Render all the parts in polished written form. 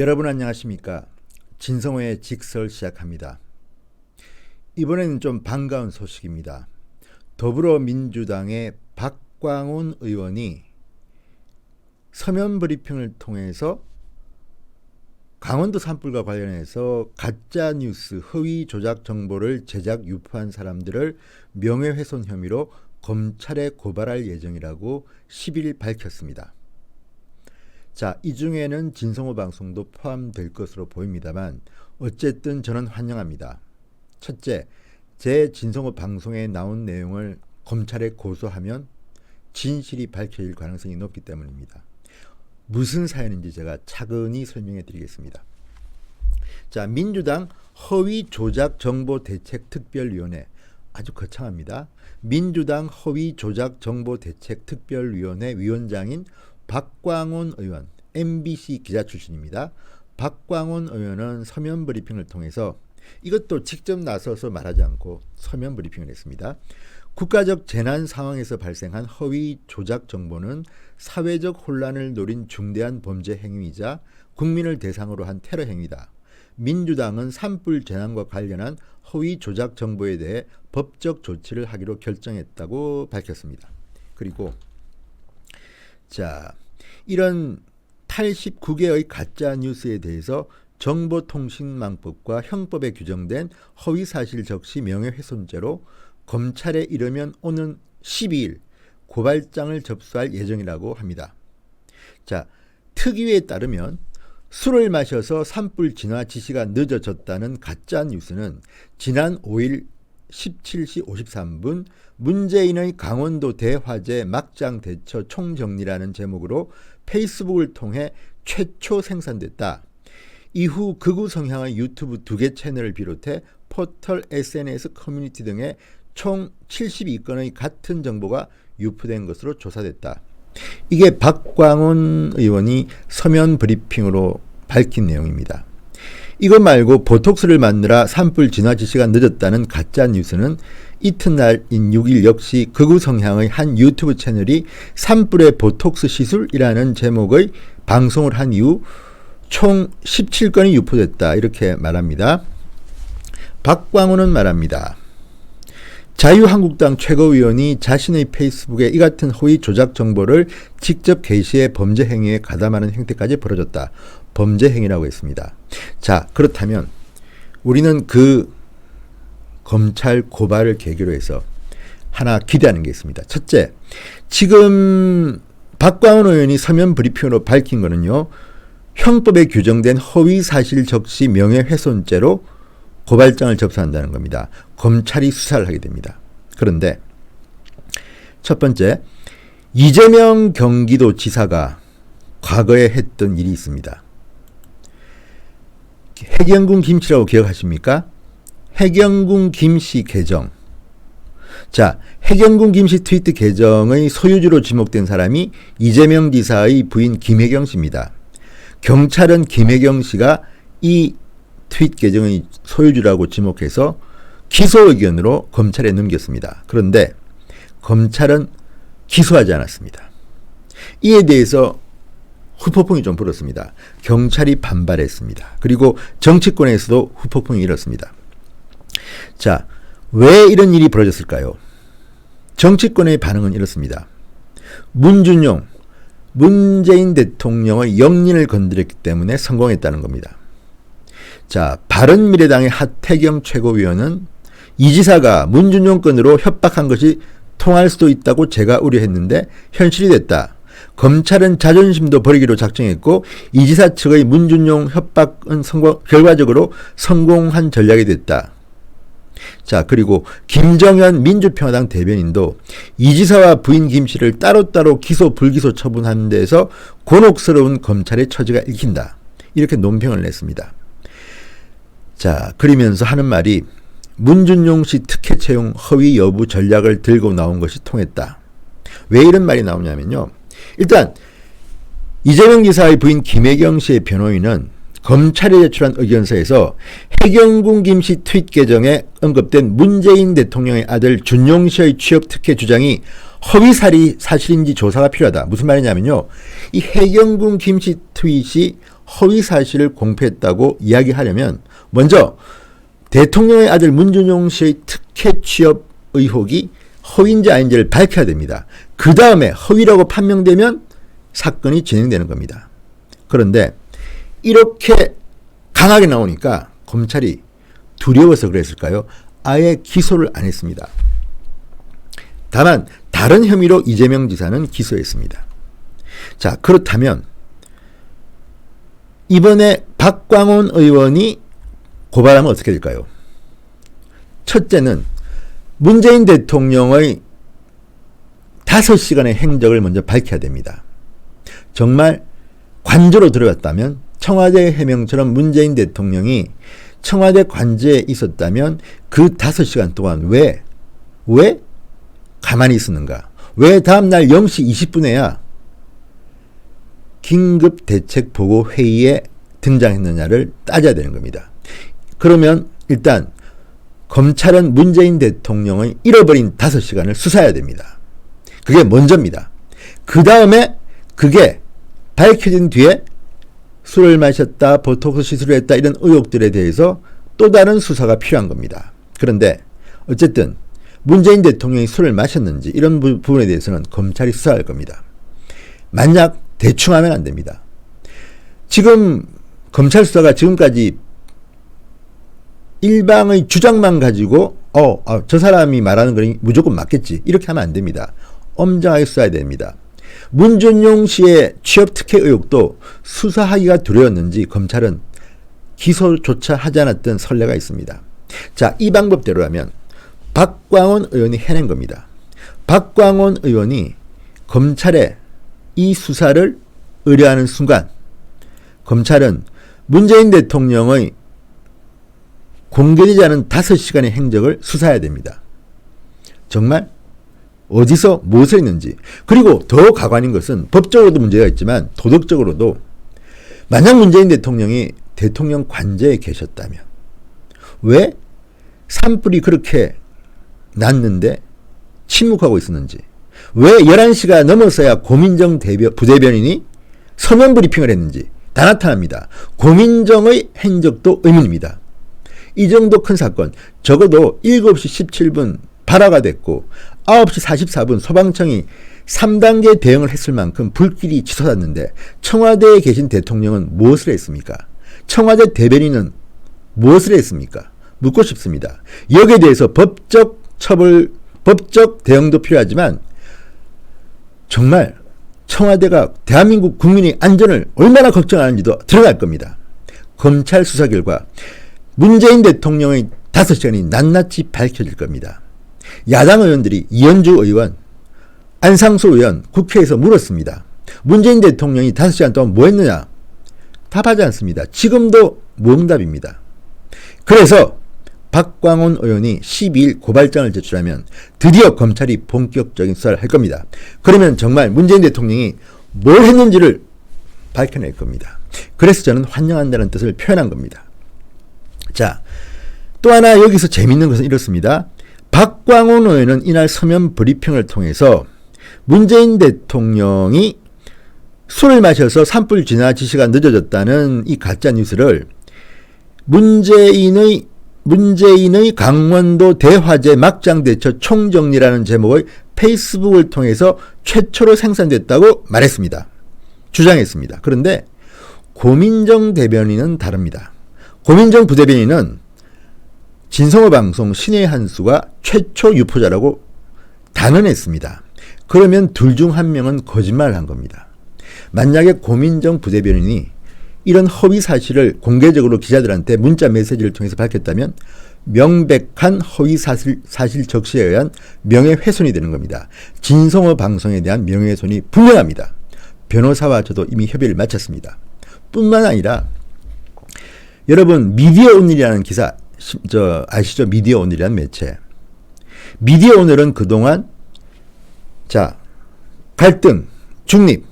여러분 안녕하십니까? 진성호의 직설 시작합니다. 이번에는 좀 반가운 소식입니다. 더불어민주당의 박광온 의원이 서면 브리핑을 통해서 강원도 산불과 관련해서 가짜뉴스, 허위 조작 정보를 제작 유포한 사람들을 명예훼손 혐의로 검찰에 고발할 예정이라고 10일 밝혔습니다. 자, 이 중에는 진성호 방송도 포함될 것으로 보입니다만 어쨌든 저는 환영합니다. 첫째, 제 진성호 방송에 나온 내용을 검찰에 고소하면 진실이 밝혀질 가능성이 높기 때문입니다. 무슨 사연인지 제가 차근히 설명해 드리겠습니다. 자, 민주당 허위조작정보대책특별위원회, 아주 거창합니다. 민주당 허위조작정보대책특별위원회 위원장인 박광온 의원, MBC 기자 출신입니다. 박광온 의원은 서면 브리핑을 통해서, 이것도 직접 나서서 말하지 않고 서면 브리핑을 했습니다. 국가적 재난 상황에서 발생한 허위 조작 정보는 사회적 혼란을 노린 중대한 범죄 행위이자 국민을 대상으로 한 테러 행위다. 민주당은 산불 재난과 관련한 허위 조작 정보에 대해 법적 조치를 하기로 결정했다고 밝혔습니다. 그리고 자, 이런 89개의 가짜 뉴스에 대해서 정보통신망법과 형법에 규정된 허위사실 적시 명예훼손죄로 검찰에 이르면 오는 12일 고발장을 접수할 예정이라고 합니다. 자, 특위에 따르면 술을 마셔서 산불 진화 지시가 늦어졌다는 가짜 뉴스는 지난 5일 17시 53분 문재인의 강원도 대화재 막장 대처 총정리라는 제목으로 페이스북을 통해 최초 생산됐다. 이후 극우 성향의 유튜브 2개 채널을 비롯해 포털, SNS, 커뮤니티 등에 총 72건의 같은 정보가 유포된 것으로 조사됐다. 이게 박광온 의원이 서면 브리핑으로 밝힌 내용입니다. 이것 말고 보톡스를 맞느라 산불 진화 지시가 늦었다는 가짜 뉴스는 이튿날인 6일 역시 극우 성향의 한 유튜브 채널이 산불의 보톡스 시술이라는 제목의 방송을 한 이후 총 17건이 유포됐다, 이렇게 말합니다. 박광호는 말합니다. 자유한국당 최고위원이 자신의 페이스북에 이 같은 허위 조작 정보를 직접 게시해 범죄 행위에 가담하는 행태까지 벌어졌다. 범죄 행위라고 했습니다. 자, 그렇다면 우리는 그 검찰 고발을 계기로 해서 하나 기대하는 게 있습니다. 첫째, 지금 박광원 의원이 서면 브리핑으로 밝힌 거는요, 형법에 규정된 허위사실 적시 명예훼손죄로 고발장을 접수한다는 겁니다. 검찰이 수사를 하게 됩니다. 그런데 첫 번째, 이재명 경기도지사가 과거에 했던 일이 있습니다. 해경군 김씨라고 기억하십니까? 해경군 김씨 계정. 자, 해경군 김씨 트위트 계정의 소유주로 지목된 사람이 이재명 지사의 부인 김혜경 씨입니다. 경찰은 김혜경 씨가 이 트윗 계정의 소유주라고 지목해서 기소 의견으로 검찰에 넘겼습니다. 그런데 검찰은 기소하지 않았습니다. 이에 대해서 후폭풍이 좀 불었습니다. 경찰이 반발했습니다. 그리고 정치권에서도 후폭풍이 일었습니다. 자, 왜 이런 일이 벌어졌을까요? 정치권의 반응은 이렇습니다. 문재인 대통령의 영린을 건드렸기 때문에 성공했다는 겁니다. 자, 바른미래당의 하태경 최고위원은 이 지사가 문준용 건으로 협박한 것이 통할 수도 있다고 제가 우려했는데 현실이 됐다. 검찰은 자존심도 버리기로 작정했고 이 지사 측의 문준용 협박은 결과적으로 성공한 전략이 됐다. 자, 그리고 김정현 민주평화당 대변인도 이 지사와 부인 김 씨를 따로따로 기소 불기소 처분하는 데에서 곤혹스러운 검찰의 처지가 읽힌다. 이렇게 논평을 냈습니다. 자, 그러면서 하는 말이 문준용 씨 특혜 채용 허위 여부 전략을 들고 나온 것이 통했다. 왜 이런 말이 나오냐면요. 일단 이재명 지사의 부인 김혜경 씨의 변호인은 검찰에 제출한 의견서에서 해경군 김씨 트윗 계정에 언급된 문재인 대통령의 아들 준용 씨의 취업 특혜 주장이 허위 사실인지 조사가 필요하다. 무슨 말이냐면요. 이 해경군 김씨 트윗이 허위 사실을 공표했다고 이야기하려면 먼저 대통령의 아들 문준용 씨의 특혜 취업 의혹이 허위인지 아닌지를 밝혀야 됩니다. 그 다음에 허위라고 판명되면 사건이 진행되는 겁니다. 그런데 이렇게 강하게 나오니까 검찰이 두려워서 그랬을까요? 아예 기소를 안 했습니다. 다만 다른 혐의로 이재명 지사는 기소했습니다. 자, 그렇다면 이번에 박광온 의원이 고발하면 어떻게 될까요? 첫째는 문재인 대통령의 5시간의 행적을 먼저 밝혀야 됩니다. 정말 관저로 들어갔다면 청와대 해명처럼 문재인 대통령이 청와대 관저에 있었다면 그 5시간 동안 왜 가만히 있었는가? 왜 다음날 0시 20분에야 긴급대책보고회의에 등장했느냐를 따져야 되는 겁니다. 그러면 일단 검찰은 문재인 대통령의 잃어버린 5시간을 수사해야 됩니다. 그게 먼저입니다. 그 다음에 그게 밝혀진 뒤에 술을 마셨다, 보톡스 시술을 했다 이런 의혹들에 대해서 또 다른 수사가 필요한 겁니다. 그런데 어쨌든 문재인 대통령이 술을 마셨는지 이런 부분에 대해서는 검찰이 수사할 겁니다. 만약 대충 하면 안 됩니다. 지금 검찰 수사가 지금까지 일방의 주장만 가지고 저 사람이 말하는 거니 무조건 맞겠지 이렇게 하면 안 됩니다. 엄정하게 수사해야 됩니다. 문준용 씨의 취업 특혜 의혹도 수사하기가 두려웠는지 검찰은 기소조차 하지 않았던 선례가 있습니다. 자, 이 방법대로라면 박광온 의원이 해낸 겁니다. 박광온 의원이 검찰에 이 수사를 의뢰하는 순간 검찰은 문재인 대통령의 공개되지 않은 5시간의 행적을 수사해야 됩니다. 정말 어디서 무엇을 했는지. 그리고 더 가관인 것은 법적으로도 문제가 있지만 도덕적으로도 만약 문재인 대통령이 대통령 관저에 계셨다면 왜 산불이 그렇게 났는데 침묵하고 있었는지, 왜 11시가 넘어서야 고민정 부대변인이 서면 브리핑을 했는지 다 나타납니다. 고민정의 행적도 의문입니다. 이 정도 큰 사건, 적어도 7시 17분 발화가 됐고 9시 44분 소방청이 3단계 대응을 했을 만큼 불길이 치솟았는데 청와대에 계신 대통령은 무엇을 했습니까? 청와대 대변인은 무엇을 했습니까? 묻고 싶습니다. 여기에 대해서 법적 처벌, 법적 대응도 필요하지만 정말 청와대가 대한민국 국민의 안전을 얼마나 걱정하는지도 드러날 겁니다. 검찰 수사 결과 문재인 대통령의 5시간이 낱낱이 밝혀질 겁니다. 야당 의원들이 이현주 의원, 안상수 의원 국회에서 물었습니다. 문재인 대통령이 5시간 동안 뭐 했느냐? 답하지 않습니다. 지금도 무응답입니다. 그래서 박광온 의원이 12일 고발장을 제출하면 드디어 검찰이 본격적인 수사를 할 겁니다. 그러면 정말 문재인 대통령이 뭘 했는지를 밝혀낼 겁니다. 그래서 저는 환영한다는 뜻을 표현한 겁니다. 자, 또 하나 여기서 재밌는 것은 이렇습니다. 박광온 의원은 이날 서면 브리핑을 통해서 문재인 대통령이 술을 마셔서 산불 진화 지시가 늦어졌다는 이 가짜 뉴스를 문재인의 강원도 대화재 막장 대처 총정리라는 제목의 페이스북을 통해서 최초로 생산됐다고 말했습니다. 주장했습니다. 그런데 고민정 대변인은 다릅니다. 고민정 부대변인은 진성호 방송 신의 한수가 최초 유포자라고 단언했습니다. 그러면 둘 중 한 명은 거짓말을 한 겁니다. 만약에 고민정 부대변인이 이런 허위 사실을 공개적으로 기자들한테 문자 메시지를 통해서 밝혔다면 명백한 허위 사실 적시에 의한 명예훼손이 되는 겁니다. 진성호 방송에 대한 명예훼손이 분명합니다. 변호사와 저도 이미 협의를 마쳤습니다. 뿐만 아니라 여러분 미디어 오늘이라는 기사 아시죠? 미디어 오늘이라는 매체. 미디어 오늘은 그동안 갈등, 중립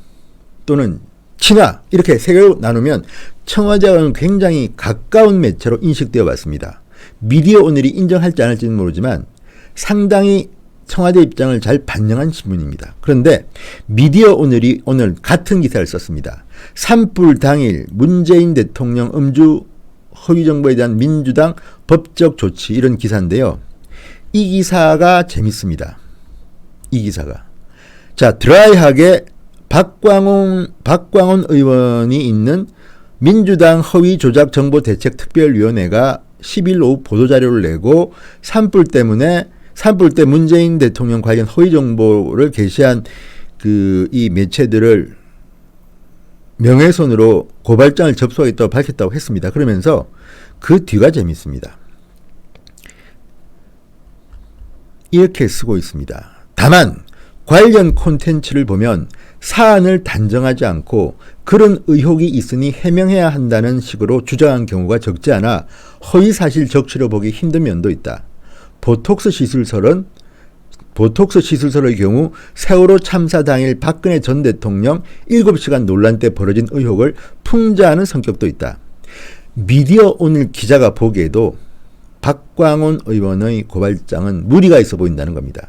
또는 친화 이렇게 세 개로 나누면 청와대와는 굉장히 가까운 매체로 인식되어 왔습니다. 미디어 오늘이 인정할지 안 할지는 모르지만 상당히 청와대 입장을 잘 반영한 신문입니다. 그런데 미디어 오늘이 오늘 같은 기사를 썼습니다. 산불 당일 문재인 대통령 음주 허위 정보에 대한 민주당 법적 조치, 이런 기사인데요. 이 기사가 재밌습니다. 이 기사가. 자, 드라이하게 박광훈 의원이 있는 민주당 허위 조작 정보 대책 특별위원회가 10일 오후 보도자료를 내고 산불 때 문재인 대통령 관련 허위 정보를 게시한 이 매체들을 명예훼손으로 고발장을 접수하겠다고 밝혔다고 했습니다. 그러면서 그 뒤가 재밌습니다. 이렇게 쓰고 있습니다. 다만 관련 콘텐츠를 보면 사안을 단정하지 않고 그런 의혹이 있으니 해명해야 한다는 식으로 주장한 경우가 적지 않아 허위사실 적시로 보기 힘든 면도 있다. 보톡스 시술설의 경우 세월호 참사 당일 박근혜 전 대통령 7시간 논란 때 벌어진 의혹을 풍자하는 성격도 있다. 미디어 오늘 기자가 보기에도 박광훈 의원의 고발장은 무리가 있어 보인다는 겁니다.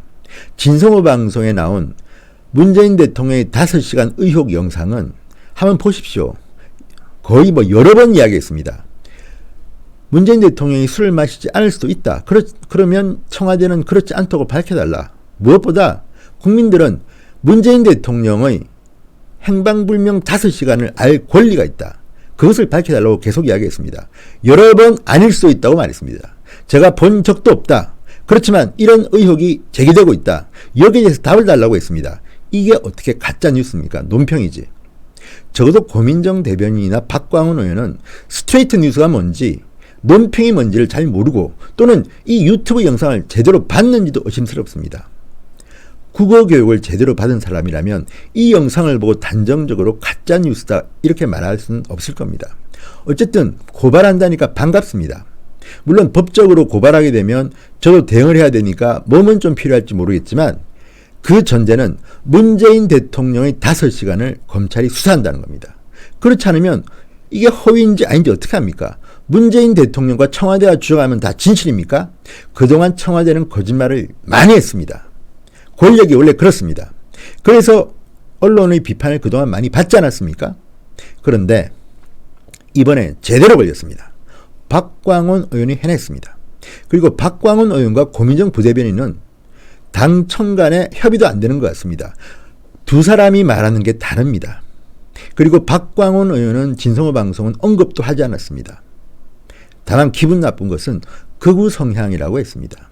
진성호 방송에 나온 문재인 대통령의 5시간 의혹 영상은 한번 보십시오. 거의 여러 번 이야기했습니다. 문재인 대통령이 술을 마시지 않을 수도 있다. 그러면 청와대는 그렇지 않다고 밝혀달라. 무엇보다 국민들은 문재인 대통령의 행방불명 5시간을 알 권리가 있다. 그것을 밝혀달라고 계속 이야기했습니다. 여러 번 아닐 수 있다고 말했습니다. 제가 본 적도 없다. 그렇지만 이런 의혹이 제기되고 있다. 여기에 대해서 답을 달라고 했습니다. 이게 어떻게 가짜 뉴스입니까? 논평이지. 적어도 고민정 대변인이나 박광훈 의원은 스트레이트 뉴스가 뭔지, 논평이 뭔지를 잘 모르고 또는 이 유튜브 영상을 제대로 봤는지도 의심스럽습니다. 국어 교육을 제대로 받은 사람이라면 이 영상을 보고 단정적으로 가짜 뉴스다 이렇게 말할 수는 없을 겁니다. 어쨌든 고발한다니까 반갑습니다. 물론 법적으로 고발하게 되면 저도 대응을 해야 되니까 몸은 좀 필요할지 모르겠지만 그 전제는 문재인 대통령의 5시간을 검찰이 수사한다는 겁니다. 그렇지 않으면 이게 허위인지 아닌지 어떻게 합니까? 문재인 대통령과 청와대가 주장하면 다 진실입니까? 그동안 청와대는 거짓말을 많이 했습니다. 권력이 원래 그렇습니다. 그래서 언론의 비판을 그동안 많이 받지 않았습니까? 그런데 이번에 제대로 걸렸습니다. 박광훈 의원이 해냈습니다. 그리고 박광훈 의원과 고민정 부대변인은 당청 간에 협의도 안 되는 것 같습니다. 두 사람이 말하는 게 다릅니다. 그리고 박광훈 의원은 진성호 방송은 언급도 하지 않았습니다. 다만 기분 나쁜 것은 극우 성향이라고 했습니다.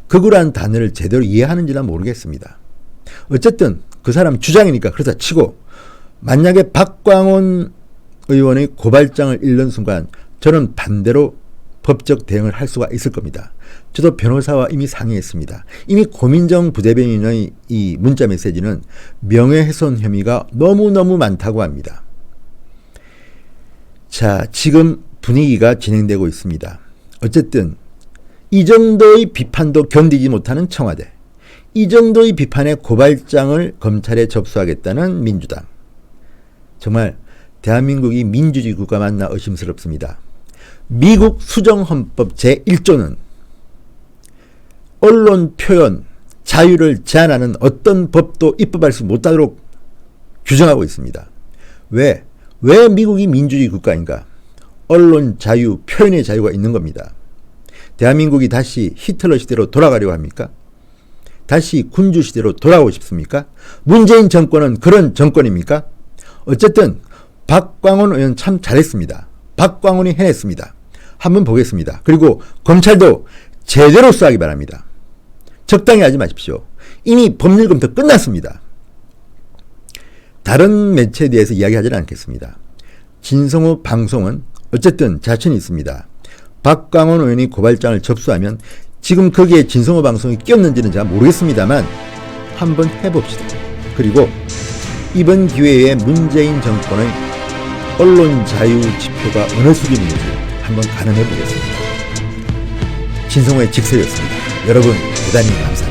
극우라는 단어를 제대로 이해하는지는 모르겠습니다. 어쨌든 그 사람 주장이니까 그렇다 치고 만약에 박광훈 의원의 고발장을 읽는 순간 저는 반대로 법적 대응을 할 수가 있을 겁니다. 저도 변호사와 이미 상의했습니다. 이미 고민정 부대변인의 이 문자 메시지는 명예훼손 혐의가 너무너무 많다고 합니다. 자, 지금 분위기가 진행되고 있습니다. 어쨌든 이 정도의 비판도 견디지 못하는 청와대, 이 정도의 비판에 고발장을 검찰에 접수하겠다는 민주당. 정말 대한민국이 민주주의 국가 맞나 의심스럽습니다. 미국 수정헌법 제1조는 언론 표현 자유를 제한하는 어떤 법도 입법할 수 못하도록 규정하고 있습니다. 왜 미국이 민주주의 국가인가? 언론 자유, 표현의 자유가 있는 겁니다. 대한민국이 다시 히틀러 시대로 돌아가려고 합니까? 다시 군주 시대로 돌아가고 싶습니까? 문재인 정권은 그런 정권입니까? 어쨌든 박광훈 의원 참 잘했습니다. 박광훈이 해냈습니다. 한번 보겠습니다. 그리고 검찰도 제대로 수사하기 바랍니다. 적당히 하지 마십시오. 이미 법률 검토 끝났습니다. 다른 매체에 대해서 이야기하지는 않겠습니다. 진성호 방송은 어쨌든 자신이 있습니다. 박광훈 의원이 고발장을 접수하면 지금 거기에 진성호 방송이 끼었는지는 제가 모르겠습니다만 한번 해봅시다. 그리고 이번 기회에 문재인 정권의 언론 자유 지표가 어느 수준인지 한번 가늠해 보겠습니다. 진성호의 직설이었습니다. 여러분 대단히 감사합니다.